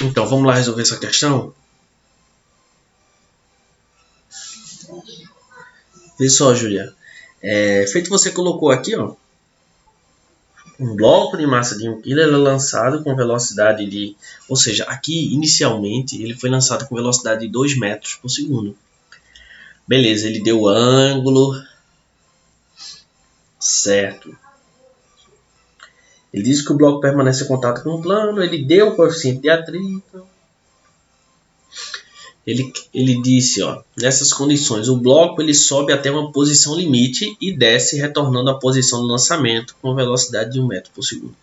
Então, vamos lá resolver essa questão? Vê só, Julia. Feito você colocou aqui, ó, um bloco de massa de 1 kg é lançado com velocidade de... Ou seja, aqui, inicialmente, ele foi lançado com velocidade de 2 metros por segundo. Beleza, ele deu o ângulo. Certo. Ele disse que o bloco permanece em contato com o plano. Ele deu o coeficiente de atrito. Ele disse, ó, nessas condições, o bloco ele sobe até uma posição limite e desce, retornando à posição do lançamento com velocidade de 1 metro por segundo.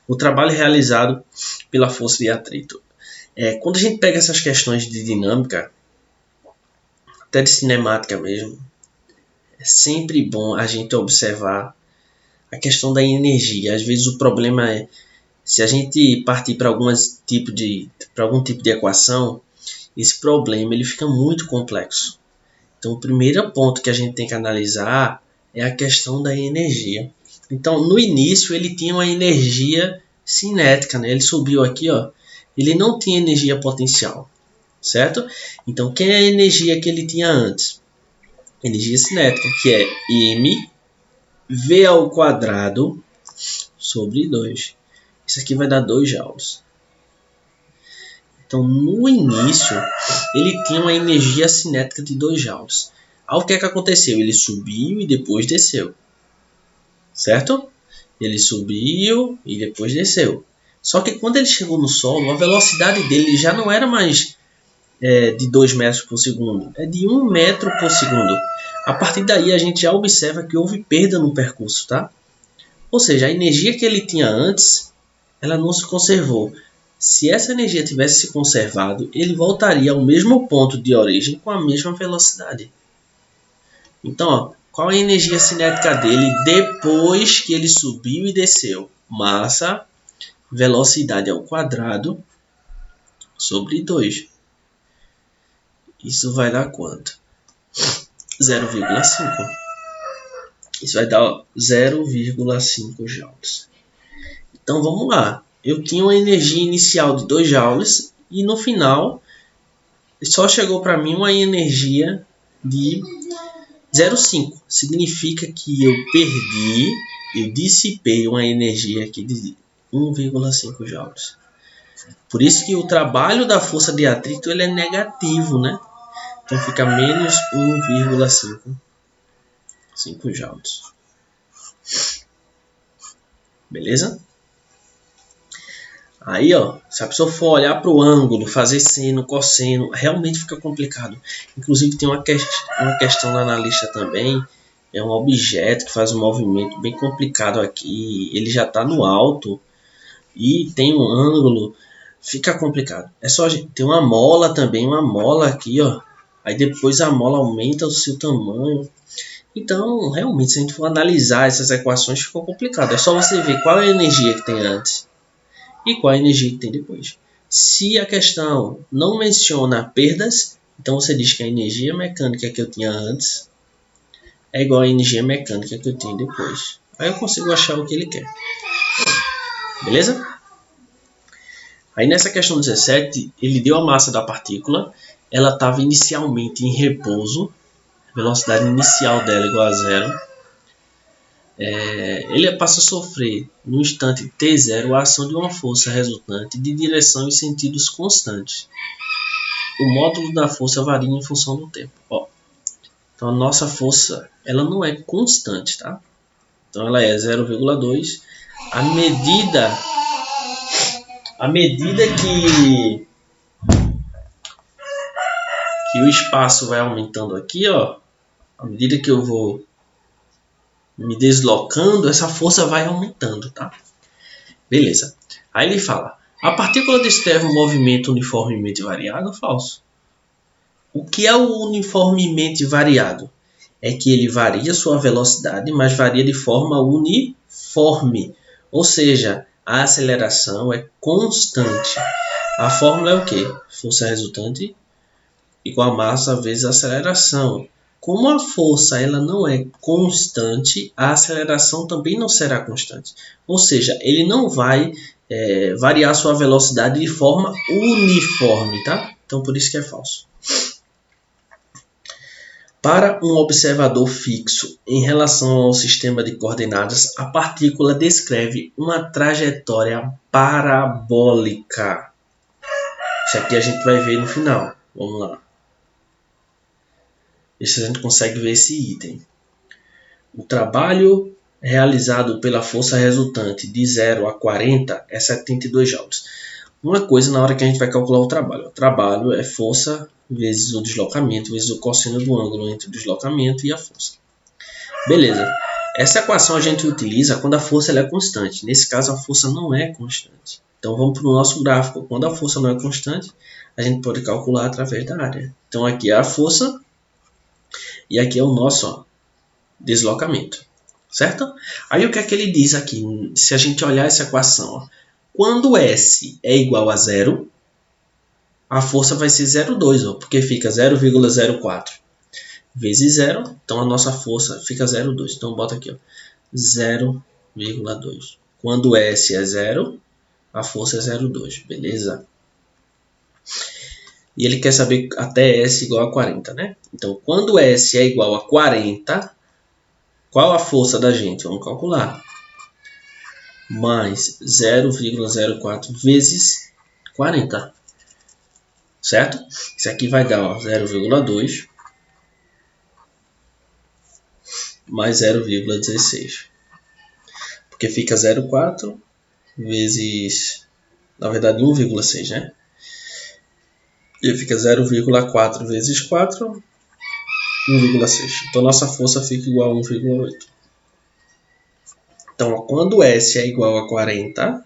O trabalho é realizado pela força de atrito. Quando a gente pega essas questões de dinâmica, até de cinemática mesmo, é sempre bom a gente observar a questão da energia. Às vezes o problema é, se a gente partir para algum tipo de equação, esse problema ele fica muito complexo. Então, o primeiro ponto que a gente tem que analisar é a questão da energia. Então, no início, ele tinha uma energia cinética, né? Ele subiu aqui, ó, ele não tinha energia potencial, certo? Então, quem é a energia que ele tinha antes? Energia cinética, que é mv ao quadrado sobre 2. Isso aqui vai dar 2 joules. Então, no início, ele tinha uma energia cinética de 2 joules. Aí, o que é que aconteceu? Ele subiu e depois desceu. Certo? Ele subiu e depois desceu. Só que quando ele chegou no solo, a velocidade dele já não era mais de 2 metros por segundo. É de 1 metro por segundo. A partir daí, a gente já observa que houve perda no percurso, tá? Ou seja, a energia que ele tinha antes, ela não se conservou. Se essa energia tivesse se conservado, ele voltaria ao mesmo ponto de origem com a mesma velocidade. Então, ó, qual a energia cinética dele depois que ele subiu e desceu? Massa, velocidade ao quadrado sobre 2. Isso vai dar quanto? 0,5. Isso vai dar 0,5 joules. Então, vamos lá. Eu tinha uma energia inicial de 2 joules e no final só chegou para mim uma energia de 0,5. Significa que eu dissipei uma energia aqui de 1,5 joules. Por isso que o trabalho da força de atrito ele é negativo, né? Então fica menos 1,5 joules. Beleza? Aí, ó, se a pessoa for olhar para o ângulo, fazer seno, cosseno, realmente fica complicado. Inclusive tem uma questão na lista também, é um objeto que faz um movimento bem complicado aqui, ele já está no alto e tem um ângulo, fica complicado. É só tem uma mola também, uma mola aqui, ó, aí depois a mola aumenta o seu tamanho. Então, realmente, se a gente for analisar essas equações, ficou complicado. É só você ver qual é a energia que tem antes e qual a energia que tem depois. Se a questão não menciona perdas, então você diz que a energia mecânica que eu tinha antes é igual à energia mecânica que eu tenho depois. Aí eu consigo achar o que ele quer. Beleza? Aí nessa questão 17, ele deu a massa da partícula, ela estava inicialmente em repouso, a velocidade inicial dela igual a 0. Ele passa a sofrer no instante t0 a ação de uma força resultante de direção e sentidos constantes. O módulo da força varia em função do tempo. Ó, então a nossa força ela não é constante, tá? Então ela é 0,2. À medida que o espaço vai aumentando aqui, ó, à medida que eu vou me deslocando, essa força vai aumentando, tá? Beleza. Aí ele fala, a partícula descreve um movimento uniformemente variado ou falso? O que é o uniformemente variado? É que ele varia sua velocidade, mas varia de forma uniforme. Ou seja, a aceleração é constante. A fórmula é o quê? Força resultante igual a massa vezes a aceleração. Como a força ela não é constante, a aceleração também não será constante. Ou seja, ele não vai variar sua velocidade de forma uniforme, tá? Então por isso que é falso. Para um observador fixo em relação ao sistema de coordenadas, a partícula descreve uma trajetória parabólica. Isso aqui a gente vai ver no final. Vamos lá. Isso a gente consegue ver esse item. O trabalho realizado pela força resultante de 0 a 40 é 72 joules. Uma coisa na hora que a gente vai calcular o trabalho. O trabalho é força vezes o deslocamento, vezes o cosseno do ângulo entre o deslocamento e a força. Beleza. Essa equação a gente utiliza quando a força ela é constante. Nesse caso, a força não é constante. Então, vamos para o nosso gráfico. Quando a força não é constante, a gente pode calcular através da área. Então, aqui é a força e aqui é o nosso deslocamento. Certo? Aí, o que é que ele diz aqui? Se a gente olhar essa equação, quando S é igual a 0, a força vai ser 0,2, porque fica 0,04 vezes 0. Então, a nossa força fica 0,2. Então, bota aqui, 0,2. Quando S é 0, a força é 0,2. Beleza? E ele quer saber até S igual a 40, né? Então, quando S é igual a 40, qual a força da gente? Vamos calcular. Mais 0,04 vezes 40. Certo? Isso aqui vai dar 0,2 mais 0,16. Porque fica 0,4 vezes, na verdade, 1,6, né? E fica 0,4 vezes 4, 1,6. Então, nossa força fica igual a 1,8. Então, quando S é igual a 40,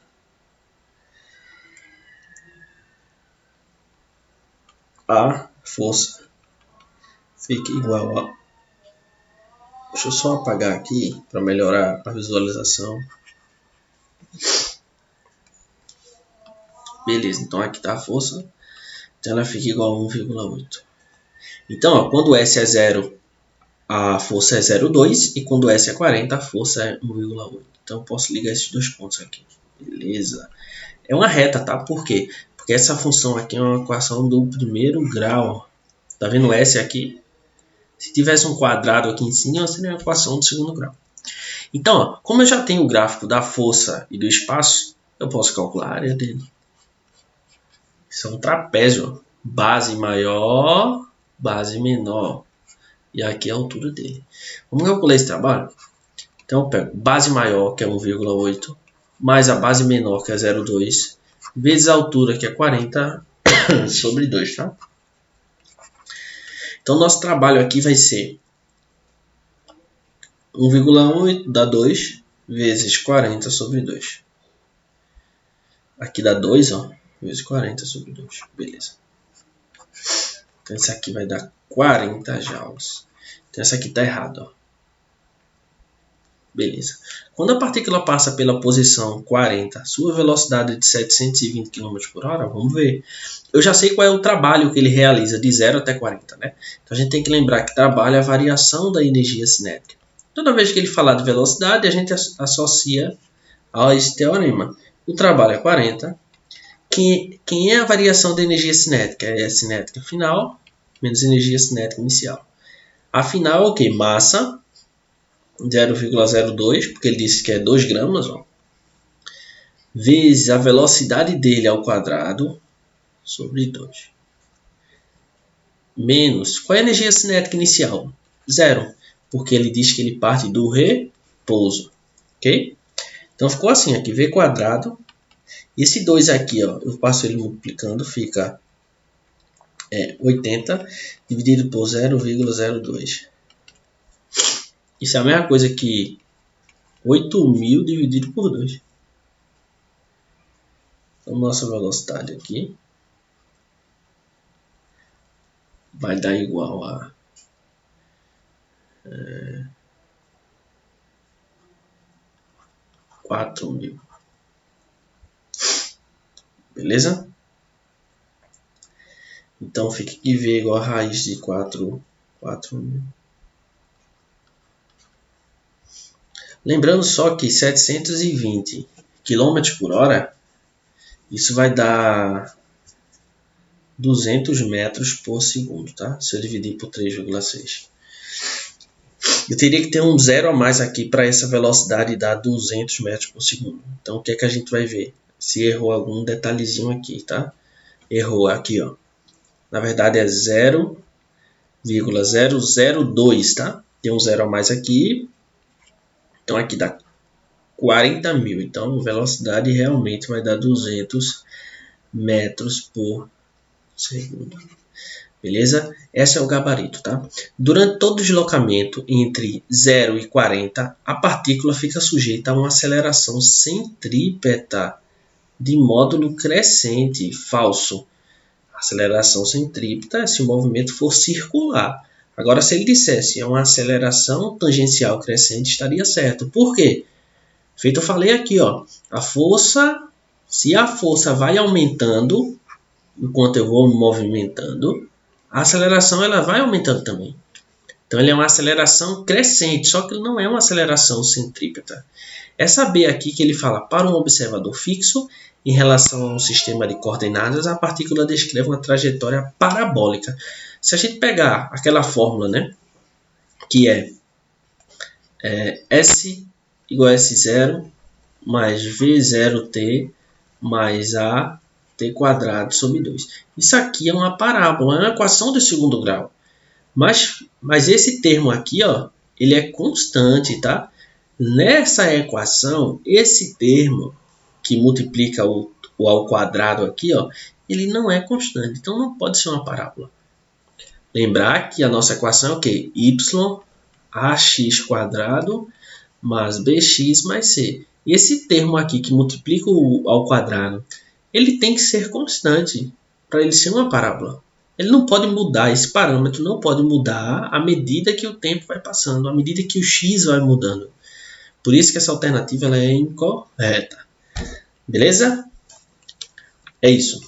a força fica igual a... Deixa eu só apagar aqui para melhorar a visualização. Beleza, então aqui está a força. Então, ela fica igual a 1,8. Então, quando S é 0, a força é 0,2. E quando S é 40, a força é 1,8. Então, eu posso ligar esses dois pontos aqui. Beleza. É uma reta, tá? Por quê? Porque essa função aqui é uma equação do primeiro grau. Tá vendo o S aqui? Se tivesse um quadrado aqui em cima, seria uma equação do segundo grau. Então, como eu já tenho o gráfico da força e do espaço, eu posso calcular a área dele. Isso é um trapézio. Base maior, base menor. E aqui é a altura dele. Vamos calcular esse trabalho? Então, eu pego base maior, que é 1,8, mais a base menor, que é 0,2, vezes a altura, que é 40, sobre 2, tá? Então, nosso trabalho aqui vai ser 1,8 dá 2, vezes 40 sobre 2. Aqui dá 2, ó, vezes 40 sobre 2. Beleza. Então, esse aqui vai dar 40 joules. Então, essa aqui está errado, ó. Beleza. Quando a partícula passa pela posição 40, sua velocidade é de 720 km por hora, vamos ver. Eu já sei qual é o trabalho que ele realiza de 0 até 40, né? Então a gente tem que lembrar que trabalho é a variação da energia cinética. Toda vez que ele falar de velocidade, a gente associa a esse teorema. O trabalho é 40. Quem é a variação da energia cinética? É a cinética final menos energia cinética inicial. A final é o quê? Massa 0,02, porque ele disse que é 2 gramas, ó, vezes a velocidade dele ao quadrado sobre 2. Menos, qual é a energia cinética inicial? 0, porque ele diz que ele parte do repouso. Ok? Então ficou assim, aqui, v quadrado. Esse 2 aqui, ó, eu passo ele multiplicando, fica 80 dividido por 0,02. Isso é a mesma coisa que 8.000 dividido por 2. Então, nossa velocidade aqui vai dar igual a 4.000. Beleza? Então, fica aqui V igual a raiz de 4.000. Lembrando só que 720 km por hora Isso vai dar 200 metros por segundo, tá? Se eu dividir por 3,6. Eu teria que ter um zero a mais aqui para essa velocidade dar 200 metros por segundo. Então, o que é que a gente vai ver? Se errou algum detalhezinho aqui, tá? Errou aqui, ó. Na verdade é 0,002, tá? Tem um zero a mais aqui. Então, aqui dá 40 mil. Então, a velocidade realmente vai dar 200 metros por segundo. Beleza? Esse é o gabarito, tá? Durante todo o deslocamento entre 0 e 40, a partícula fica sujeita a uma aceleração centrípeta de módulo crescente. Falso. Aceleração centrípeta é se o movimento for circular. Agora, se ele dissesse é uma aceleração tangencial crescente, estaria certo. Por quê? Feito eu falei aqui, ó, a força, se a força vai aumentando enquanto eu vou me movimentando, a aceleração ela vai aumentando também. Então, ele é uma aceleração crescente, só que ele não é uma aceleração centrípeta. É saber aqui que ele fala para um observador fixo, em relação a um sistema de coordenadas, a partícula descreve uma trajetória parabólica. Se a gente pegar aquela fórmula, né, que é S igual a S0 mais V0t mais a t quadrado sobre 2. Isso aqui é uma parábola, é uma equação de segundo grau. Mas esse termo aqui, ó, ele é constante, tá? Nessa equação, esse termo que multiplica o ao quadrado aqui, ó, ele não é constante, então não pode ser uma parábola. Lembrar que a nossa equação é o quê? Y ax quadrado mais bx mais c. E esse termo aqui que multiplica o ao quadrado, ele tem que ser constante para ele ser uma parábola. Ele não pode mudar, esse parâmetro não pode mudar à medida que o tempo vai passando, à medida que o x vai mudando. Por isso que essa alternativa ela é incorreta. Beleza? É isso.